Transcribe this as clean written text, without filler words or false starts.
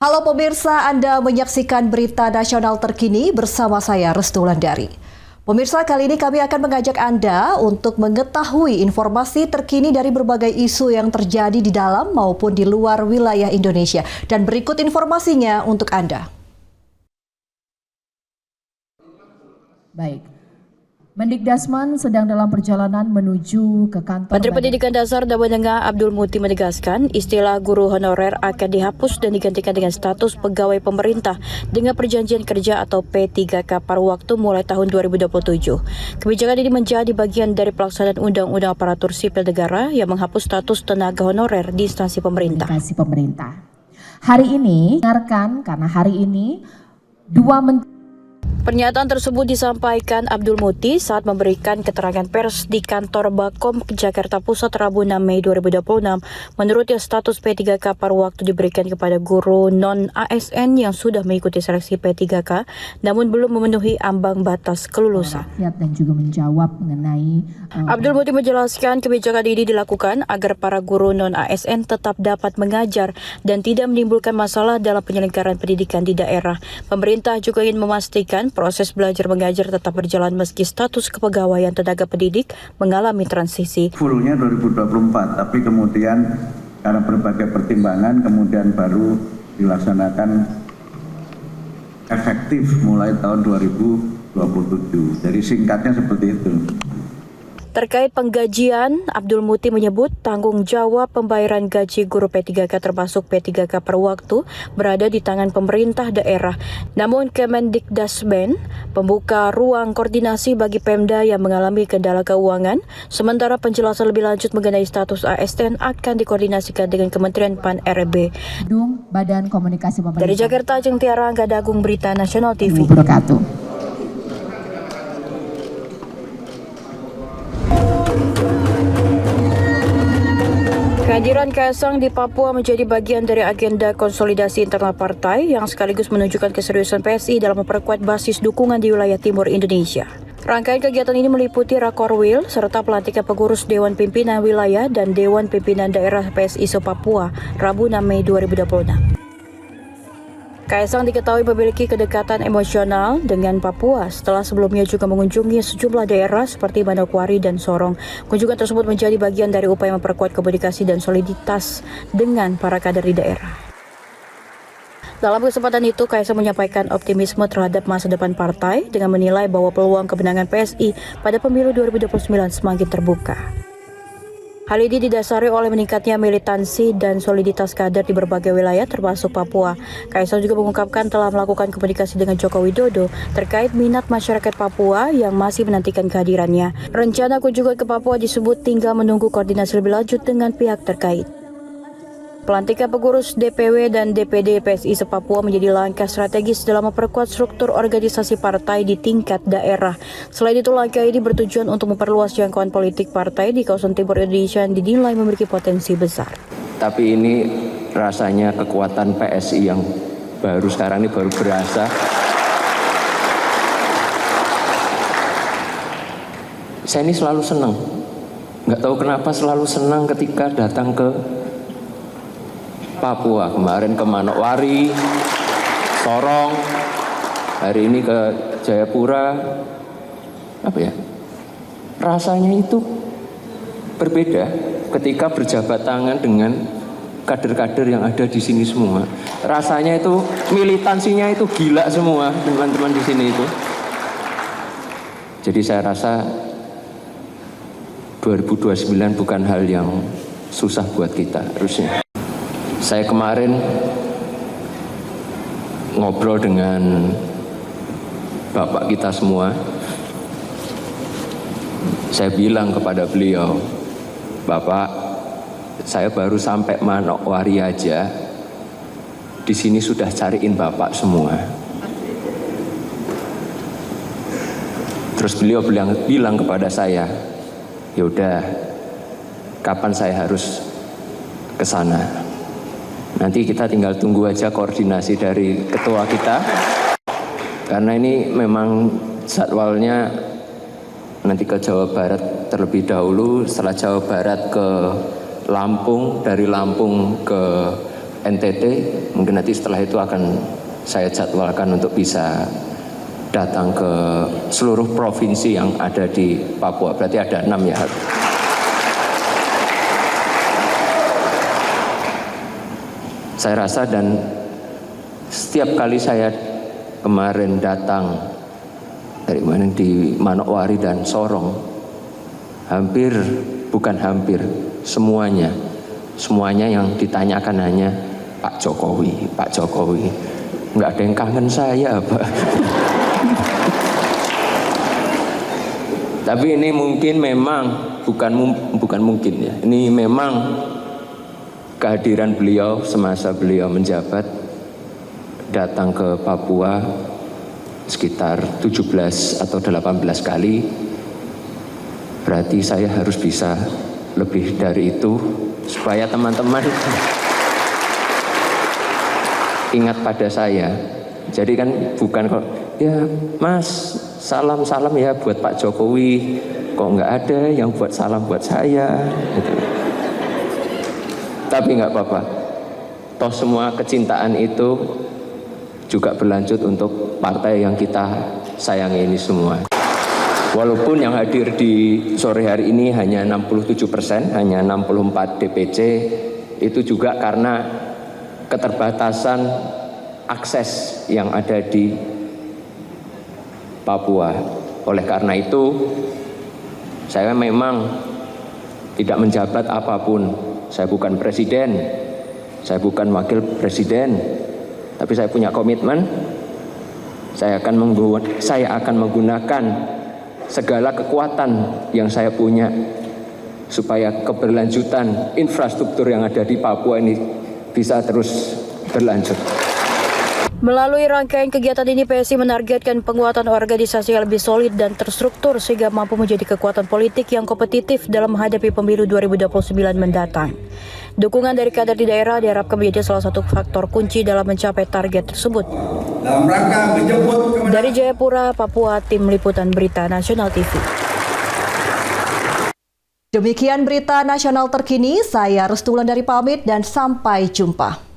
Halo pemirsa, Anda menyaksikan berita nasional terkini bersama saya Restu Wulandari. Pemirsa, kali ini kami akan mengajak Anda untuk mengetahui informasi terkini dari berbagai isu yang terjadi di dalam maupun di luar wilayah Indonesia. Dan berikut informasinya untuk Anda. Baik. Mendikdasman sedang dalam perjalanan menuju ke kantor. Menteri Pendidikan Dasar dan Menengah Abdul Muti menegaskan istilah guru honorer akan dihapus dan digantikan dengan status pegawai pemerintah dengan perjanjian kerja atau P3K paruh waktu mulai tahun 2027. Kebijakan ini menjadi bagian dari pelaksanaan Undang-Undang Aparatur Sipil Negara yang menghapus status tenaga honorer di instansi pemerintah. Hari ini, karena hari ini dua menteri. Pernyataan tersebut disampaikan Abdul Muti saat memberikan keterangan pers di kantor Bakom Jakarta Pusat Rabu 6 Mei 2026. Menurutnya status P3K paruh waktu diberikan kepada guru non-ASN yang sudah mengikuti seleksi P3K namun belum memenuhi ambang batas kelulusan. Dan juga menjawab mengenai Abdul Muti menjelaskan kebijakan ini dilakukan agar para guru non-ASN tetap dapat mengajar dan tidak menimbulkan masalah dalam penyelenggaraan pendidikan di daerah. Pemerintah juga ingin memastikan proses belajar mengajar tetap berjalan meski status kepegawaian tenaga pendidik mengalami transisi. Fullnya 2024, tapi kemudian karena berbagai pertimbangan kemudian baru dilaksanakan efektif mulai tahun 2027. Jadi singkatnya seperti itu. Terkait penggajian, Abdul Muti menyebut tanggung jawab pembayaran gaji guru P3K termasuk P3K per waktu berada di tangan pemerintah daerah. Namun Kemendikdasmen membuka ruang koordinasi bagi Pemda yang mengalami kendala keuangan, sementara penjelasan lebih lanjut mengenai status ASN akan dikoordinasikan dengan Kementerian Pan-RB. Badan Komunikasi Pemerintah. Dari Jakarta, Ajeng Tiara, Angga Dagung, Berita Nasional TV. Kehadiran Kaesang di Papua menjadi bagian dari agenda konsolidasi internal partai yang sekaligus menunjukkan keseriusan PSI dalam memperkuat basis dukungan di wilayah timur Indonesia. Rangkaian kegiatan ini meliputi Rakorwil serta pelantikan pengurus Dewan Pimpinan Wilayah dan Dewan Pimpinan Daerah PSI se-Papua, Rabu 6 Mei 2026. Kaesang diketahui memiliki kedekatan emosional dengan Papua setelah sebelumnya juga mengunjungi sejumlah daerah seperti Manokwari dan Sorong. Kunjungan tersebut menjadi bagian dari upaya memperkuat komunikasi dan soliditas dengan para kader di daerah. Dalam kesempatan itu, Kaesang menyampaikan optimisme terhadap masa depan partai dengan menilai bahwa peluang kemenangan PSI pada pemilu 2029 semakin terbuka. Hal ini didasari oleh meningkatnya militansi dan soliditas kader di berbagai wilayah termasuk Papua. Kaesang juga mengungkapkan telah melakukan komunikasi dengan Joko Widodo terkait minat masyarakat Papua yang masih menantikan kehadirannya. Rencana kunjungan ke Papua disebut tinggal menunggu koordinasi lebih lanjut dengan pihak terkait. Pelantikan pengurus DPW dan DPD PSI se-Papua menjadi langkah strategis dalam memperkuat struktur organisasi partai di tingkat daerah. Selain itu, langkah ini bertujuan untuk memperluas jangkauan politik partai di kawasan timur Indonesia yang dinilai memiliki potensi besar. Tapi ini rasanya kekuatan PSI yang baru sekarang ini baru berasa. Saya ini selalu senang, nggak tahu kenapa selalu senang ketika datang ke Papua. Kemarin ke Manokwari, Sorong, hari ini ke Jayapura. Rasanya itu berbeda ketika berjabat tangan dengan kader-kader yang ada di sini semua. Rasanya itu militansinya itu gila semua teman-teman di sini itu. Jadi saya rasa 2029 bukan hal yang susah buat kita harusnya. Saya kemarin ngobrol dengan Bapak kita semua. Saya bilang kepada beliau, Bapak, saya baru sampai Manokwari aja, di sini sudah cariin Bapak semua. Terus beliau bilang kepada saya, yaudah, kapan saya harus ke sana? Nanti kita tinggal tunggu aja koordinasi dari ketua kita. Karena ini memang jadwalnya nanti ke Jawa Barat terlebih dahulu, setelah Jawa Barat ke Lampung, dari Lampung ke NTT, mungkin nanti setelah itu akan saya jadwalkan untuk bisa datang ke seluruh provinsi yang ada di Papua. Berarti ada 6 ya. Saya rasa dan setiap kali saya kemarin datang dari mana di Manokwari dan Sorong, bukan hampir, semuanya yang ditanyakan hanya Pak Jokowi. Nggak ada yang kangen saya, Pak. Tapi ini mungkin memang bukan mungkin ya. Ini memang kehadiran beliau semasa beliau menjabat datang ke Papua sekitar 17 atau 18 kali. Berarti saya harus bisa lebih dari itu supaya teman-teman ingat pada saya. Jadi kan bukan kok ya Mas salam ya buat Pak Jokowi, kok nggak ada yang buat salam buat saya gitu. Tapi nggak apa-apa, toh semua kecintaan itu juga berlanjut untuk partai yang kita sayangi ini semua. Walaupun yang hadir di sore hari ini hanya 67%, hanya 64 DPC, itu juga karena keterbatasan akses yang ada di Papua. Oleh karena itu, saya memang tidak menjabat apapun. Saya bukan presiden, saya bukan wakil presiden, tapi saya punya komitmen. Saya akan menggunakan segala kekuatan yang saya punya supaya keberlanjutan infrastruktur yang ada di Papua ini bisa terus berlanjut. Melalui rangkaian kegiatan ini, PSI menargetkan penguatan organisasi yang lebih solid dan terstruktur sehingga mampu menjadi kekuatan politik yang kompetitif dalam menghadapi pemilu 2029 mendatang. Dukungan dari kader di daerah diharapkan menjadi salah satu faktor kunci dalam mencapai target tersebut. Dalam rangka menjemput Dari Jayapura, Papua, Tim Liputan Berita Nasional TV. Demikian berita nasional terkini, saya Restu Wulandari pamit dan sampai jumpa.